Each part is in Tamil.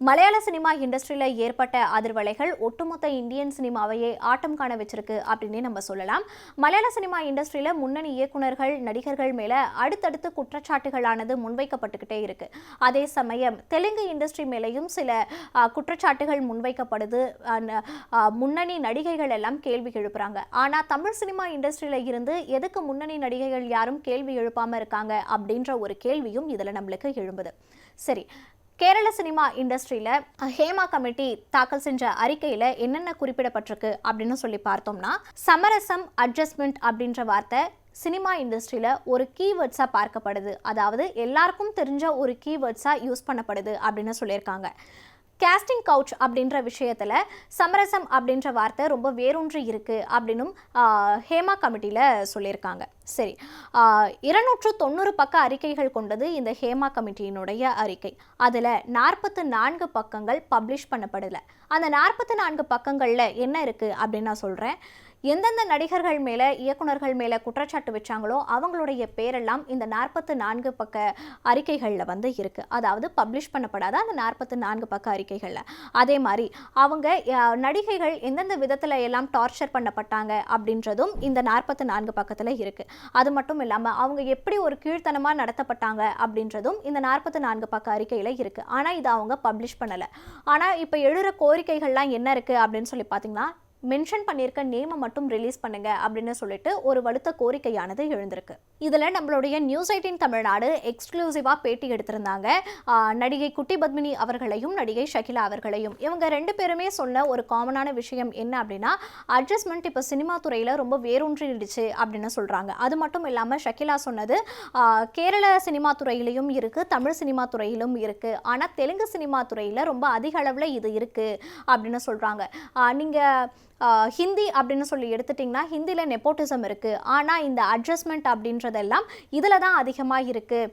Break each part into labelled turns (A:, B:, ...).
A: மலையாள சினிமா இண்டஸ்ட்ரியில ஏற்பட்ட அதிர்வலைகள் ஒட்டுமொத்த இந்தியன் சினிமாவையே ஆட்டம் காண வச்சிருக்கு அப்படின்னு நம்ம சொல்லலாம். மலையாள சினிமா இண்டஸ்ட்ரியில முன்னணி இயக்குனர்கள், நடிகர்கள் மேல அடுத்தடுத்து குற்றச்சாட்டுகளானது முன்வைக்கப்பட்டுக்கிட்டே இருக்கு. அதே சமயம் தெலுங்கு இண்டஸ்ட்ரி மேலேயும் சில குற்றச்சாட்டுகள் முன்வைக்கப்படுது. முன்னணி நடிகைகள் எல்லாம் கேள்வி எழுப்புறாங்க. ஆனா தமிழ் சினிமா இண்டஸ்ட்ரியில இருந்து எதுக்கு முன்னணி நடிகைகள் யாரும் கேள்வி எழுப்பாம இருக்காங்க அப்படின்ற ஒரு கேள்வியும் இதுல நம்மளுக்கு எழும்புது. சரி, கேரள சினிமா இண்டஸ்ட்ரியில ஹேமா கமிட்டி தாக்கல் செஞ்ச அறிக்கையில என்னென்ன குறிப்பிடப்பட்டிருக்கு அப்படின்னு சொல்லி பார்த்தோம்னா, சமரசம், அட்ஜஸ்ட்மெண்ட் அப்படின்ற வார்த்தை சினிமா இண்டஸ்ட்ரியில ஒரு கீவேர்ட்ஸா பார்க்கப்படுது. அதாவது எல்லாருக்கும் தெரிஞ்ச ஒரு கீவேர்ட்ஸா யூஸ் பண்ணப்படுது அப்படின்னு சொல்லியிருக்காங்க. கேஸ்டிங் கவுச் அப்படின்ற விஷயத்துல சமரசம் அப்படின்ற வார்த்தை ரொம்ப வேரூன்றி இருக்கு அப்படின்னும் ஹேமா கமிட்டியில சொல்லியிருக்காங்க. சரி, 290 பக்க அறிக்கைகள் கொண்டது இந்த ஹேமா கமிட்டியினுடைய அறிக்கை. அதில் 44 பக்கங்கள் பப்ளிஷ் பண்ணப்படலை. அந்த 44 பக்கங்களில் என்ன இருக்குது அப்படின்னு நான் சொல்கிறேன். எந்தெந்த நடிகர்கள் மேலே, இயக்குநர்கள் மேலே குற்றச்சாட்டு வச்சாங்களோ அவங்களுடைய பேரெல்லாம் இந்த 44 பக்க அறிக்கைகளில் வந்து இருக்குது. அதாவது பப்ளிஷ் பண்ணப்படாத அந்த 44 பக்க அறிக்கைகளில். அதே மாதிரி அவங்க நடிகைகள் எந்தெந்த விதத்தில் எல்லாம் டார்ச்சர் பண்ணப்பட்டாங்க அப்படின்றதும் இந்த 44 பக்கத்தில் இருக்குது. அது மட்டும் இல்லாமல் அவங்க எப்படி ஒரு கீழ்த்தனமாக நடத்தப்பட்டாங்க அப்படின்றதும் இந்த 44 பக்க அறிக்கையில் இருக்குது. ஆனால் இதை அவங்க பப்ளிஷ் பண்ணலை. ஆனால் இப்போ எழுற கோரிக்கைகள்லாம் என்ன இருக்குது அப்படின்னு சொல்லி பார்த்தீங்கன்னா, மென்ஷன் பண்ணியிருக்க நேமை மட்டும் ரிலீஸ் பண்ணுங்க அப்படின்னு சொல்லிட்டு ஒரு வலுத்த கோரிக்கையானது எழுந்திருக்கு. இதில் நம்மளுடைய நியூஸ் 18 தமிழ்நாடு எக்ஸ்க்ளூசிவாக பேட்டி எடுத்திருந்தாங்க. நடிகை குட்டி பத்மினி அவர்களையும் நடிகை ஷகிலா அவர்களையும். இவங்க 2 பேருமே சொன்ன ஒரு காமனான விஷயம் என்ன அப்படின்னா, அட்ஜஸ்ட்மெண்ட் இப்போ சினிமா துறையில் ரொம்ப வேரூன்றிடுச்சு அப்படின்னு சொல்கிறாங்க. அது மட்டும் இல்லாமல் ஷகிலா சொன்னது, கேரள சினிமா துறையிலையும் இருக்குது, தமிழ் சினிமா துறையிலும் இருக்குது, ஆனால் தெலுங்கு சினிமா துறையில் ரொம்ப அதிக அளவில் இது இருக்குது அப்படின்னு சொல்கிறாங்க. நீங்கள் ஹிந்தி அப்படின்னு சொல்லி எடுத்துட்டிங்கன்னா ஹிந்தியில் நெப்போட்டிசம் இருக்குது, ஆனால் இந்த அட்ஜஸ்ட்மெண்ட் அப்படின்றதெல்லாம் இதில் தான் அதிகமாக இருக்குது.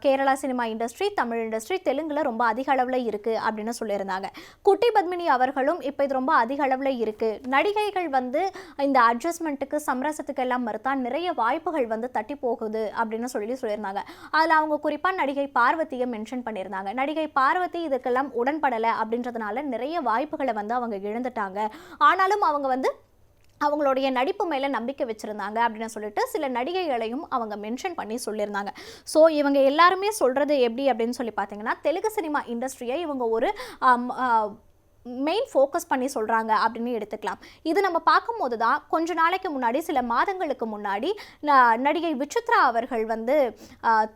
A: Kerala cinema industry, Tamil industry, தெலுங்கில் ரொம்ப அதிக அளவில் இருக்குது அப்படின்னு சொல்லியிருந்தாங்க. குட்டி பத்மினி அவர்களும் இப்போ இது ரொம்ப அதிக அளவில் இருக்குது, நடிகைகள் வந்து இந்த அட்ஜஸ்ட்மெண்ட்டுக்கு, சமரசத்துக்கு எல்லாம் மறுத்தா நிறைய வாய்ப்புகள் வந்து தட்டி போகுது அப்படின்னு சொல்லியிருந்தாங்க. அதில் அவங்க குறிப்பாக நடிகை பார்வதியை மென்ஷன் பண்ணியிருந்தாங்க. நடிகை பார்வதி இதுக்கெல்லாம் உடன்படலை அப்படின்றதுனால நிறைய வாய்ப்புகளை வந்து அவங்க இழந்துட்டாங்க. ஆனாலும் அவங்க வந்து அவங்களுடைய நடிப்பு மேலே நம்பிக்கை வச்சுருந்தாங்க அப்படின்னு சொல்லிட்டு சில நடிகைகளையும் அவங்க மென்ஷன் பண்ணி சொல்லியிருந்தாங்க. ஸோ இவங்க எல்லாருமே சொல்கிறது எப்படி அப்படின்னு சொல்லி பார்த்தீங்கன்னா, தெலுங்கு சினிமா இண்டஸ்ட்ரியை இவங்க ஒரு மெயின் ஃபோக்கஸ் பண்ணி சொல்கிறாங்க அப்படின்னு எடுத்துக்கலாம். இது நம்ம பார்க்கும்போது தான் கொஞ்ச நாளைக்கு முன்னாடி, சில மாதங்களுக்கு முன்னாடி நடிகை விசித்ரா அவர்கள் வந்து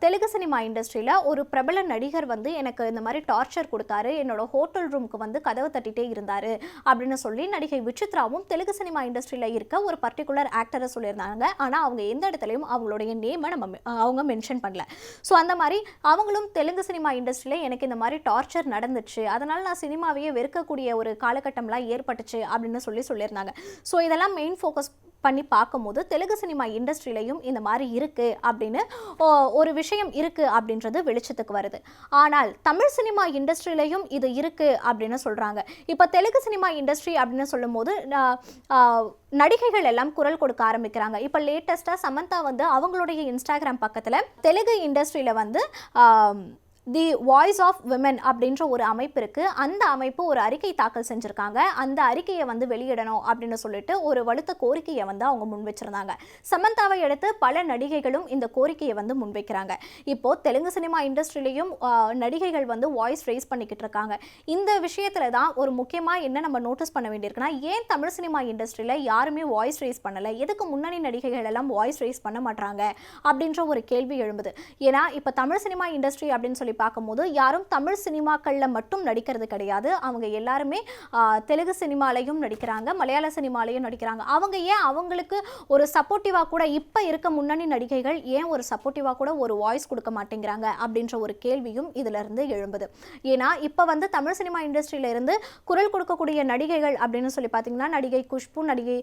A: தெலுங்கு சினிமா இண்டஸ்ட்ரியில் ஒரு பிரபல நடிகர் வந்து எனக்கு இந்த மாதிரி டார்ச்சர் கொடுத்தாரு, என்னோட ஹோட்டல் ரூமுக்கு வந்து கதவு தட்டிகிட்டே இருந்தார் அப்படின்னு சொல்லி நடிகை விசித்ராவும் தெலுங்கு சினிமா இண்டஸ்ட்ரியில் இருக்க ஒரு பர்டிகுலர் ஆக்டரை சொல்லியிருந்தாங்க. ஆனால் அவங்க எந்த இடத்துலையும் அவங்களுடைய நேமை அவங்க மென்ஷன் பண்ணல. ஸோ அந்த மாதிரி அவங்களும் தெலுங்கு சினிமா இண்டஸ்ட்ரியில் எனக்கு இந்த மாதிரி டார்ச்சர் நடந்துச்சு, அதனால் நான் சினிமாவையே வெறுக்கக்கூடிய ஒரு காலகட்டம்லாம் ஏற்பட்டுச்சு அப்படின்னு சொல்லியிருந்தாங்க. ஸோ இதெல்லாம் மெயின் ஃபோக்கஸ் பண்ணி பார்க்கும்போது தெலுங்கு சினிமா இண்டஸ்ட்ரியிலையும் இந்த மாதிரி இருக்குது அப்படின்னு ஒரு விஷயம் இருக்குது அப்படின்றது வெளிச்சத்துக்கு வருது. ஆனால் தமிழ் சினிமா இண்டஸ்ட்ரியிலையும் இது இருக்குது அப்படின்னு சொல்கிறாங்க. இப்போ தெலுங்கு சினிமா இண்டஸ்ட்ரி அப்படின்னு சொல்லும்போது நடிகைகள் எல்லாம் குரல் கொடுக்க ஆரம்பிக்கிறாங்க. இப்போ லேட்டஸ்ட்டாக சமந்தா வந்து அவங்களுடைய இன்ஸ்டாகிராம் பக்கத்தில் தெலுங்கு இண்டஸ்ட்ரியில் வந்து தி வாய்ஸ் ஆஃப் விமன் அப்படின்ற ஒரு அமைப்பு இருக்குது. அந்த அமைப்பு ஒரு அறிக்கை தாக்கல் செஞ்சுருக்காங்க. அந்த அறிக்கையை வந்து வெளியிடணும் அப்படின்னு சொல்லிட்டு ஒரு வலுத்த கோரிக்கையை வந்து அவங்க முன் வச்சிருந்தாங்க. சமந்தாவை எடுத்து பல நடிகைகளும் இந்த கோரிக்கையை வந்து முன்வைக்கிறாங்க. இப்போது தெலுங்கு சினிமா இண்டஸ்ட்ரியிலையும் நடிகைகள் வந்து வாய்ஸ் ரைஸ் பண்ணிக்கிட்டு இருக்காங்க. இந்த விஷயத்தில் தான் ஒரு முக்கியமாக என்ன நம்ம நோட்டீஸ் பண்ண வேண்டியிருக்குன்னா, ஏன் தமிழ் சினிமா இண்டஸ்ட்ரியில் யாருமே வாய்ஸ் ரைஸ் பண்ணலை, எதுக்கு முன்னணி நடிகைகள் எல்லாம் வாய்ஸ் ரைஸ் பண்ண மாட்டாங்க அப்படின்ற ஒரு கேள்வி எழும்புது. ஏன்னா இப்போ தமிழ் சினிமா இண்டஸ்ட்ரி அப்படின்னு சொல்லி பார்க்கும்போது யாரும் தமிழ் சினிமாக்களில் மட்டும் நடிக்கிறது கிடையாது. அவங்க எல்லாருமே தெலுங்கு சினிமாலையும் நடிக்கிறாங்க, மலையாள சினிமாலையும் நடிக்கிறாங்க. அவங்க ஏன் அவங்களுக்கு ஒரு சப்போர்ட்டிவாக கூட, இப்போ இருக்க முன்னணி நடிகைகள் ஏன் ஒரு சப்போர்ட்டிவாக கூட ஒரு வாய்ஸ் கொடுக்க மாட்டேங்கிறாங்க அப்படின்ற ஒரு கேள்வியும் இதிலிருந்து எழும்புது. ஏன்னா இப்போ வந்து தமிழ் சினிமா இண்டஸ்ட்ரியிலிருந்து குரல் கொடுக்கக்கூடிய நடிகைகள் அப்படின்னு சொல்லி பார்த்தீங்கன்னா, நடிகை குஷ்பு, நடிகை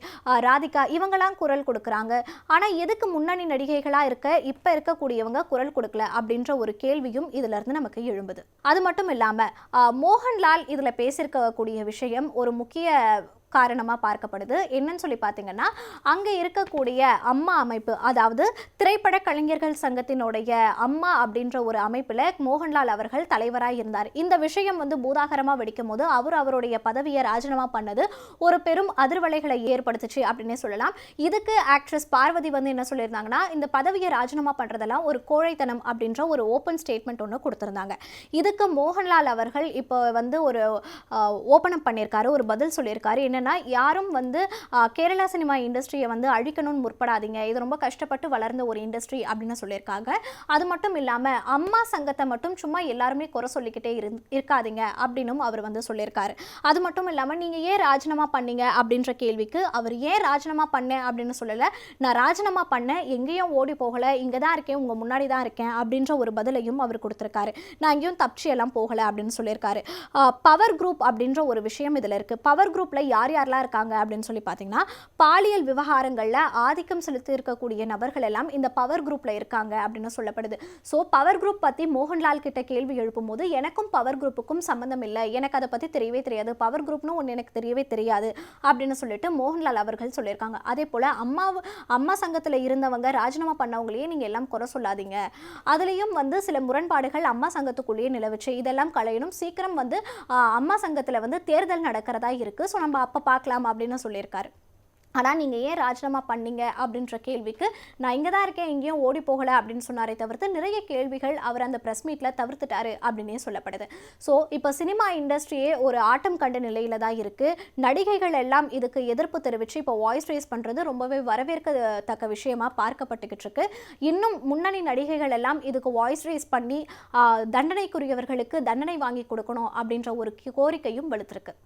A: ராதிகா, இவங்கெல்லாம் குரல் கொடுக்குறாங்க. ஆனால் எதுக்கு முன்னணி நடிகைகளாக இருக்க இப்போ இருக்கக்கூடியவங்க குரல் கொடுக்கல அப்படின்ற ஒரு கேள்வியும் இதில் நமக்கு எழும்புது. அது மட்டும் இல்லாம மோகன்லால் இதுல பேசியிருக்கக்கூடிய விஷயம் ஒரு முக்கிய காரணமாக பார்க்கப்படுது. என்னன்னு சொல்லி பார்த்தீங்கன்னா, அங்கே இருக்கக்கூடிய அம்மா அமைப்பு, அதாவது திரைப்பட கலைஞர்கள் சங்கத்தினுடைய அம்மா அப்படின்ற ஒரு அமைப்பில் மோகன்லால் அவர்கள் தலைவராக இருந்தார். இந்த விஷயம் வந்து பூதாகரமாக வெடிக்கும் போது அவருடைய பதவியை ராஜினாமா பண்ணது ஒரு பெரும் அதிர்வலைகளை ஏற்படுத்துச்சு அப்படின்னே சொல்லலாம். இதுக்கு ஆக்ட்ரஸ் பார்வதி வந்து என்ன சொல்லியிருந்தாங்கன்னா, இந்த பதவியை ராஜினாமா பண்ணுறதெல்லாம் ஒரு கோழைத்தனம் அப்படின்ற ஒரு ஓப்பன் ஸ்டேட்மெண்ட் ஒன்று கொடுத்துருந்தாங்க. இதுக்கு மோகன்லால் அவர்கள் இப்போ வந்து ஒரு ஓப்பன் அப் பண்ணியிருக்காரு, ஒரு பதில் சொல்லியிருக்காரு. என்னன்னா, யாரும் வந்து கேரளா சினிமா இண்டஸ்ட்ரியை வந்து அழிக்கணும்னு முற்படாதீங்க, இது ரொம்ப கஷ்டப்பட்டு வளர்ந்த ஒரு இண்டஸ்ட்ரி அப்படின்னு சொல்லியிருக்காங்க. அது மட்டும் இல்லாமல் அம்மா சங்கத்தை மட்டும் சும்மா எல்லாருமே குறை சொல்லிக்கிட்டே இருக்காதீங்க அப்படின்னும் அவர் வந்து சொல்லியிருக்காரு. அது மட்டும் இல்லாமல் நீங்கள் ஏன் ராஜினாமா பண்ணீங்க அப்படின்ற கேள்விக்கு அவர் ஏன் ராஜினாமா பண்ணேன் அப்படின்னு சொல்லலை. நான் ராஜினாமா பண்ணேன், எங்கேயும் ஓடி போகலை, இங்கே தான் இருக்கேன், உங்கள் முன்னாடி தான் இருக்கேன் அப்படின்ற ஒரு பதிலையும் அவர் கொடுத்துருக்காரு. நான் எங்கேயும் தப்பிச்சியெல்லாம் போகலை அப்படின்னு சொல்லியிருக்காரு. பவர் குரூப் அப்படின்ற ஒரு விஷயம் இதில் இருக்குது. பவர் குரூப்பில் யார் யாரெல்லாம் இருக்காங்க அப்படின்னு சொல்லி பார்த்தீங்கன்னா, பாலியல் விவகாரங்களில் ஆதிக்கம் செலுத்தி இருக்கக்கூடிய நபர்கள் எல்லாம் இந்த பவர் குரூப்பில் இருக்காங்க அப்படின்னு சொல்லப்படுது. ஸோ பவர் குரூப் பற்றி மோகன்லால் கிட்ட கேள்வி எழுப்பும் போது, எனக்கும் பவர் குரூப்புக்கும் சம்மந்தம் இல்லை, எனக்கு அதை பற்றி தெரியவே தெரியாது, பவர் குரூப்னு ஒன்று எனக்கு தெரியவே தெரியாது அப்படின்னு சொல்லிட்டு மோகன்லால் அவர்கள் சொல்லியிருக்காங்க. அதே போல் அம்மா சங்கத்தில் இருந்தவங்க ராஜினாமா பண்ணவங்களையே நீங்கள் எல்லாம் குறை சொல்லாதீங்க, அதுலேயும் வந்து சில முரண்பாடுகள் அம்மா சங்கத்துக்குள்ளேயே நிலவுச்சு, இதெல்லாம் களையணும், சீக்கிரம் வந்து அம்மா சங்கத்தில் வந்து தேர்தல் நடக்கிறதா இருக்குது, ஸோ நம்ம அப்போ பார்க்கலாம் அப்படின்னு சொல்லியிருக்காரு. ஆனால் நீங்கள் ஏன் ராஜினாமா பண்ணீங்க அப்படின்ற கேள்விக்கு, நான் இங்கே தான் இருக்கேன், எங்கேயும் ஓடி போகலை அப்படின்னு சொன்னாரே தவிர்த்து நிறைய கேள்விகள் அவர் அந்த ப்ரெஸ் மீட்டில் தவிர்த்துட்டாரு அப்படின்னே சொல்லப்படுது. ஸோ இப்போ சினிமா இண்டஸ்ட்ரியே ஒரு ஆட்டம் கண்ட நிலையில் தான் இருக்குது. நடிகைகள் எல்லாம் இதுக்கு எதிர்ப்பு தெரிவித்து இப்போ வாய்ஸ் ரேஸ் பண்ணுறது ரொம்பவே வரவேற்கத்தக்க விஷயமா பார்க்கப்பட்டுக்கிட்டு இருக்கு. இன்னும் முன்னணி நடிகைகள் எல்லாம் இதுக்கு வாய்ஸ் ரேஸ் பண்ணி தண்டனைக்குரியவர்களுக்கு தண்டனை வாங்கி கொடுக்கணும் அப்படின்ற ஒரு கோரிக்கையும் வலுத்திருக்கு.